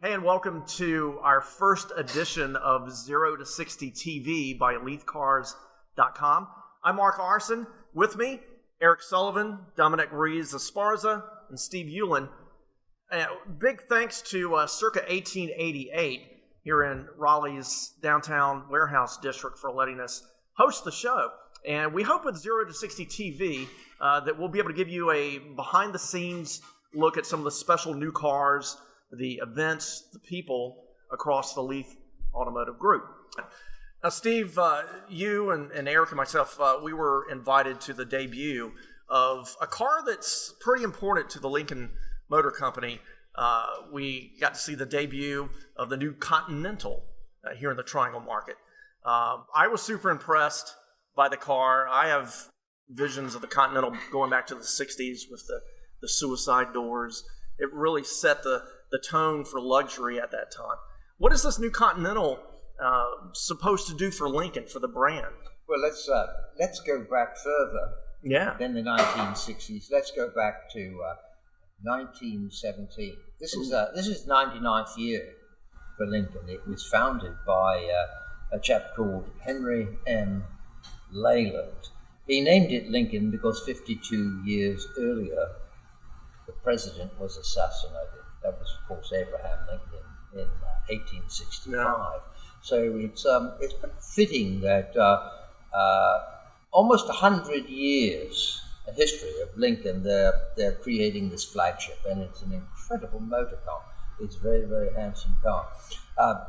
Hey, and welcome to our first edition of 0 to 60 TV by LeithCars.com. I'm Mark Arson. With me, Eric Sullivan, Dominic Ruiz-Esparza, and Steve Hewlin. Big thanks to Circa 1888 here in Raleigh's downtown warehouse district for letting us host the show. And we hope with 0 to 60 TV that we'll be able to give you a behind-the-scenes look at some of the special new cars, the events, the people across the Leith Automotive Group. Now, Steve, you and Eric and myself, we were invited to the debut of a car that's pretty important to the Lincoln Motor Company. We got to see the debut of the new Continental here in the Triangle Market. I was super impressed by the car. I have visions of the Continental going back to the 60s with the suicide doors. It really set the tone for luxury at that time. What is this new Continental supposed to do for Lincoln, for the brand? Well, let's go back further than the 1960s. Let's go back to 1917. This is 99th year for Lincoln. It was founded by a chap called Henry M. Leyland. He named it Lincoln because 52 years earlier, the president was assassinated. That was, of course, Abraham Lincoln in 1865. Yeah. So it's pretty fitting that almost 100 years, a history of Lincoln, they're creating this flagship, and it's an incredible motor car. It's a very, very handsome car.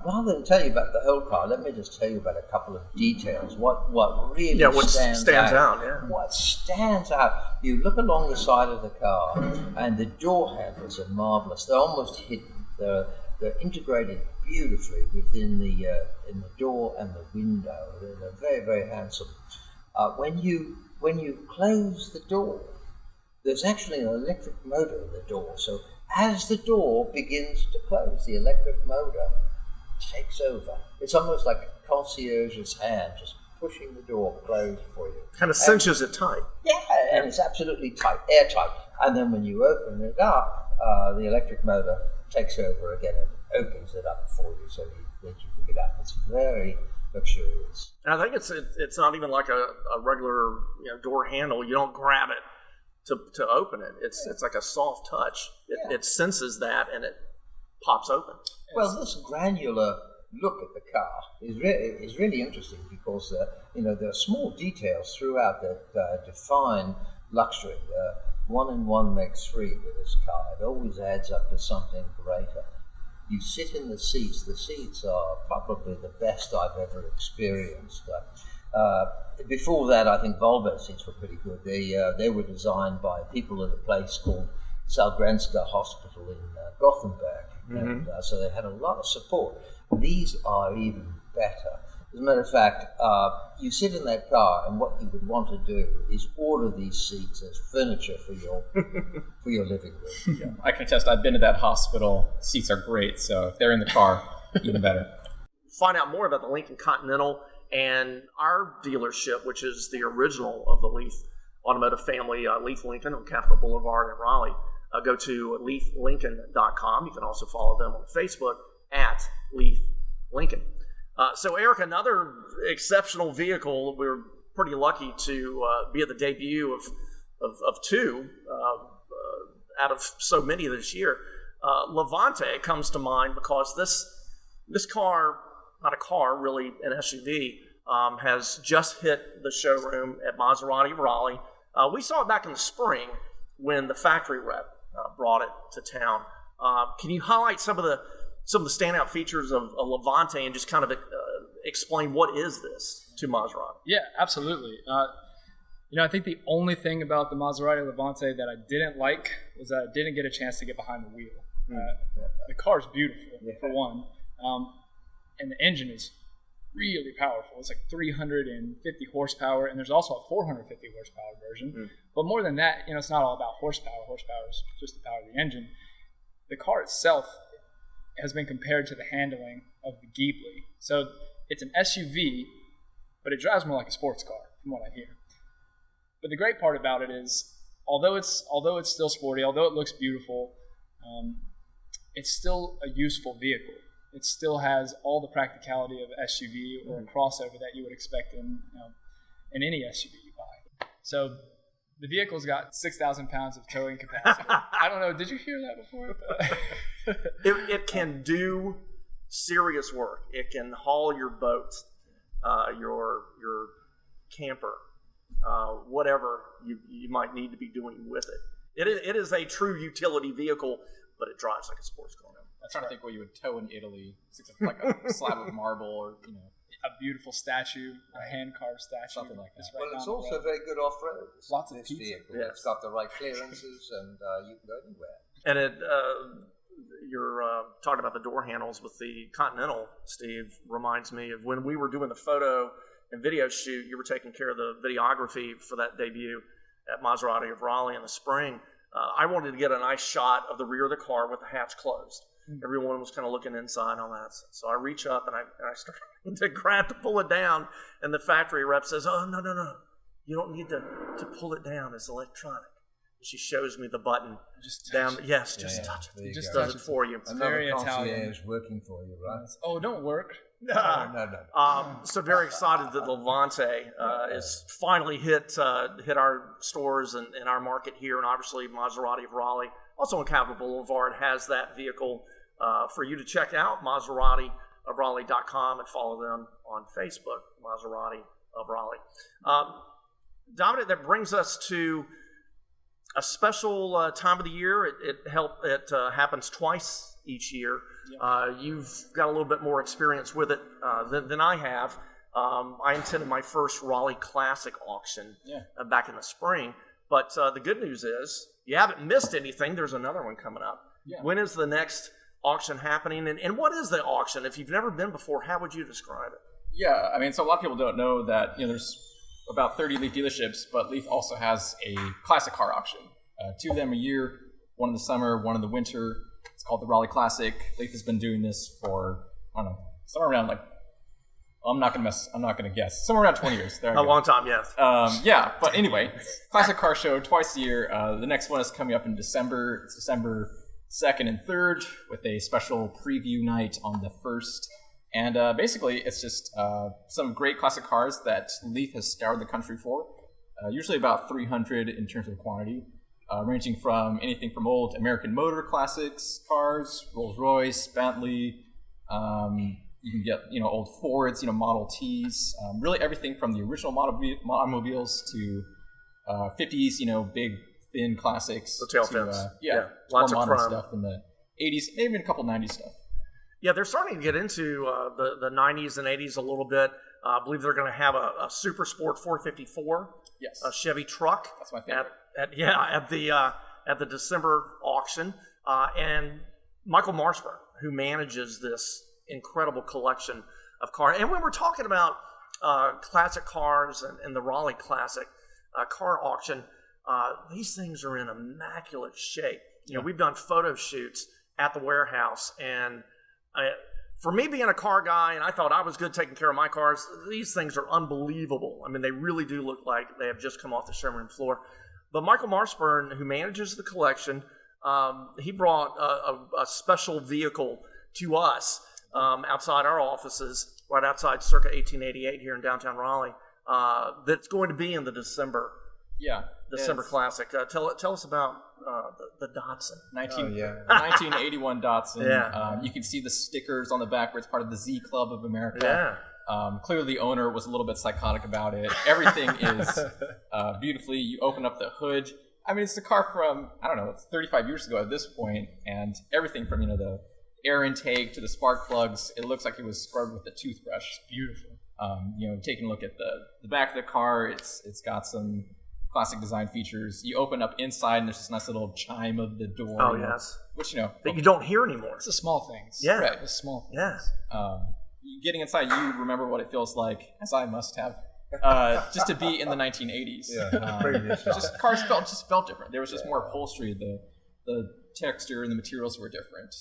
Rather than tell you about the whole car, let me just tell you about a couple of details. What really stands out. Yeah. What stands out? You look along the side of the car, and the door handles are marvelous. They're almost hidden. They're integrated beautifully within the door and the window. They're very, very handsome. When you close the door, there's actually an electric motor in the door. So as the door begins to close, the electric motor takes over. It's almost like a concierge's hand just pushing the door closed for you. Kind of cinches it tight. Yeah, and it's absolutely tight, airtight. And then when you open it up, the electric motor takes over again and opens it up for you so that you can get up. It's very luxurious. And I think it's not even like a regular door handle. You don't grab it to open it. It's like a soft touch. It senses that and it pops open. Well, this granular look at the car is really interesting because there are small details throughout that define luxury. 1 and 1 makes 3 with this car. It always adds up to something greater. You sit in the seats. The seats are probably the best I've ever experienced. Before that, I think Volvo seats were pretty good. They were designed by people at a place called Sahlgrenska Hospital in Gothenburg. And so they had a lot of support. These are even better. As a matter of fact, you sit in that car, and what you would want to do is order these seats as furniture for your living room. Yeah, I can attest. I've been to that hospital. Seats are great, so if they're in the car, even better. Find out more about the Lincoln Continental and our dealership, which is the original of the Leith Automotive family, Leith Lincoln on Capitol Boulevard in Raleigh. Go to LeithLincoln.com. You can also follow them on Facebook at Leith Lincoln. So, Eric, another exceptional vehicle. We were pretty lucky to be at the debut of two out of so many this year. Levante comes to mind because this car, not a car, really an SUV, has just hit the showroom at Maserati Raleigh. We saw it back in the spring when the factory rep brought it to town. Can you highlight some of the standout features of a Levante and just kind of explain what is this to Maserati? Yeah, absolutely. I think the only thing about the Maserati Levante that I didn't like was that I didn't get a chance to get behind the wheel. The car is beautiful, for one, and the engine is really powerful. It's like 350 horsepower, and there's also a 450 horsepower version. But more than that, it's not all about horsepower. Horsepower is just the power of the engine. The car itself has been compared to the handling of the Ghibli. So it's an SUV, but it drives more like a sports car, from what I hear. But the great part about it is, although it's still sporty, although it looks beautiful, it's still a useful vehicle. It still has all the practicality of SUV or a crossover that you would expect in any SUV you buy. So the vehicle's got 6,000 pounds of towing capacity. I don't know. Did you hear that before? It can do serious work. It can haul your boat, your camper, whatever you might need to be doing with it. It is a true utility vehicle, but it drives like a sports car. I'm trying to think what you would tow in Italy, like a slab of marble, or a beautiful statue, a hand-carved statue, something like that. Well, it's also very good off-road. Lots of this pizza. vehicle. Yes. It's got the right clearances, and you can go anywhere. And you're talking about the door handles with the Continental, Steve, reminds me of when we were doing the photo and video shoot. You were taking care of the videography for that debut at Maserati of Raleigh in the spring. I wanted to get a nice shot of the rear of the car with the hatch closed. Everyone was kind of looking inside on that. So I reach up and I start to grab to pull it down. And the factory rep says, "Oh, no. You don't need to pull it down. It's electronic." She shows me the button. Just down. touch it. Yes, just touch it. It Just does it for you. very Another Italian. concierge working for you, right? Oh, don't work. No. So very excited that Levante is finally hit our stores and in our market here, and obviously Maserati of Raleigh, also on Capitol Boulevard, has that vehicle for you to check out. Maserati of Raleigh.com, and follow them on Facebook, Maserati of Raleigh. Dominic, that brings us to a special time of the year. It happens twice each year. Yep. You've got a little bit more experience with it than I have. I attended my first Raleigh Classic auction back in the spring. But the good news is you haven't missed anything. There's another one coming up. Yeah. When is the next auction happening? And what is the auction? If you've never been before, how would you describe it? Yeah, I mean, so a lot of people don't know that there's about 30 Leith dealerships, but Leith also has a classic car auction. 2 of them a year, one in the summer, one in the winter. It's called the Raleigh Classic. Leith has been doing this for, I don't know, somewhere around I'm not going to guess. Somewhere around 20 years. There a long time, yes. Yeah, but anyway, classic car show twice a year. The next one is coming up in December. It's December 2nd and 3rd with a special preview night on the 1st. And basically, it's just some great classic cars that Leith has scoured the country for. Usually about 300 in terms of quantity, ranging from anything from old American Motor classics cars, Rolls-Royce, Bentley. You can get old Fords, Model Ts. Really everything from the original automobiles to 50s, big thin classics. The tail fins. Lots of modern stuff in the 80s, maybe even a couple 90s stuff. Yeah, they're starting to get into the 90s and 80s a little bit. I believe they're going to have a Super Sport 454, a Chevy truck. That's my favorite. At the December auction, and Michael Marsburn, who manages this incredible collection of cars. And when we're talking about classic cars and the Raleigh Classic car auction, these things are in immaculate shape. We've done photo shoots at the warehouse, and for me being a car guy, and I thought I was good taking care of my cars, these things are unbelievable. I mean, they really do look like they have just come off the showroom floor. But Michael Marsburn, who manages the collection, he brought a special vehicle to us outside our offices, right outside Circa 1888 here in downtown Raleigh, that's going to be in the December Classic. Tell us about the Datsun. 1981 Datsun. Yeah. You can see the stickers on the back where it's part of the Z Club of America. Yeah. Clearly the owner was a little bit psychotic about it. Everything is beautifully. You open up the hood. I mean, it's a car from, I don't know, it's 35 years ago at this point, and everything from, the air intake to the spark plugs, it looks like it was scrubbed with a toothbrush. It's beautiful. Taking a look at the back of the car, it's got some classic design features. You open up inside, and there's this nice little chime of the door. Oh, yes. Which, that you don't hear anymore. It's the small things. Yeah. Right. The small things. Yeah. Getting inside, you remember what it feels like, as I must have, just to be in the 1980s. Yeah. Cars felt different. There was just more upholstery. The texture and the materials were different.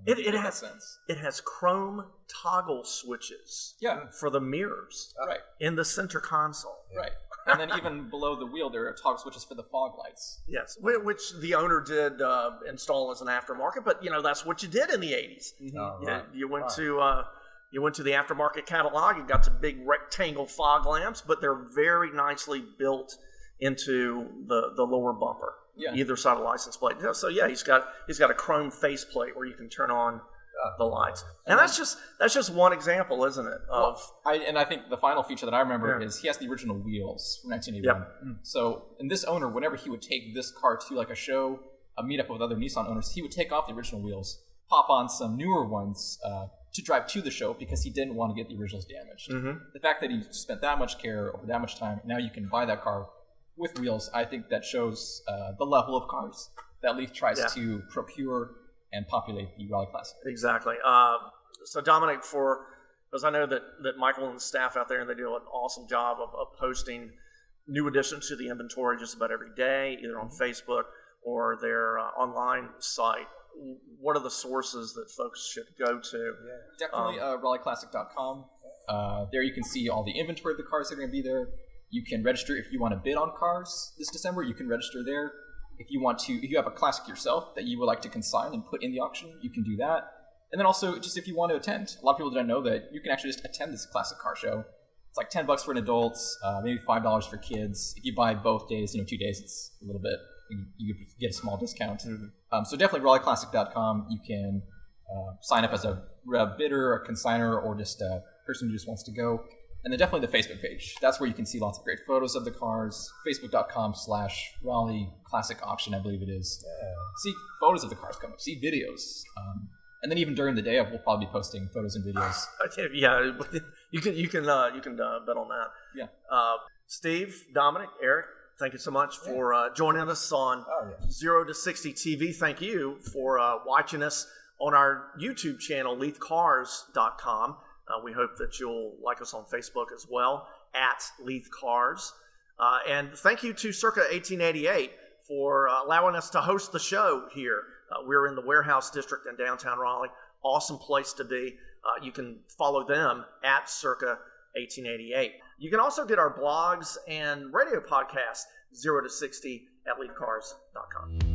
It has chrome toggle switches. Yeah. For the mirrors. Right. In the center console. Right. And then even below the wheel, there are toggle switches for the fog lights. Yes, which the owner did install as an aftermarket, but that's what you did in the 80s. Mm-hmm. Oh, right. You went to the aftermarket catalog. You got the big rectangle fog lamps, but they're very nicely built into the lower bumper, either side of the license plate. So he's got a chrome faceplate where you can turn on the lights, and that's just one example, isn't it? I think the final feature that I remember is he has the original wheels from 1981. Yep. So, and this owner, whenever he would take this car to like a show, a meetup with other Nissan owners, he would take off the original wheels, pop on some newer ones to drive to the show because he didn't want to get the originals damaged. Mm-hmm. The fact that he spent that much care over that much time, now you can buy that car with wheels, I think that shows the level of cars that Leith tries to procure and populate the Raleigh Classic. Exactly. So Dominic, because I know that Michael and the staff out there, they do an awesome job of posting new additions to the inventory just about every day, either on Facebook or their online site. What are the sources that folks should go to? Definitely LeithCars.com. There you can see all the inventory of the cars that are going to be there. You can register if you want to bid on cars this December. You can register there. If you have a classic yourself that you would like to consign and put in the auction, you can do that. And then also, just if you want to attend, a lot of people don't know that you can actually just attend this classic car show. It's like $10 for an adult, maybe $5 for kids. If you buy both days, 2 days, it's a little bit, you get a small discount. Mm-hmm. So definitely LeithCars.com. You can sign up as a bidder, a consigner, or just a person who just wants to go. And then definitely the Facebook page. That's where you can see lots of great photos of the cars. Facebook.com/Raleigh Classic Auction, I believe it is. See photos of the cars come up. See videos. And then even during the day, we'll probably be posting photos and videos. Yeah, you can bet on that. Yeah. Steve, Dominic, Eric, thank you so much for joining us on 0 to 60 TV. Thank you for watching us on our YouTube channel, LeithCars.com. We hope that you'll like us on Facebook as well, at LeithCars. And thank you to Circa 1888 for allowing us to host the show here. We're in the Warehouse District in downtown Raleigh. Awesome place to be. You can follow them at Circa 1888. You can also get our blogs and radio podcast, 0 to 60, at LeithCars.com.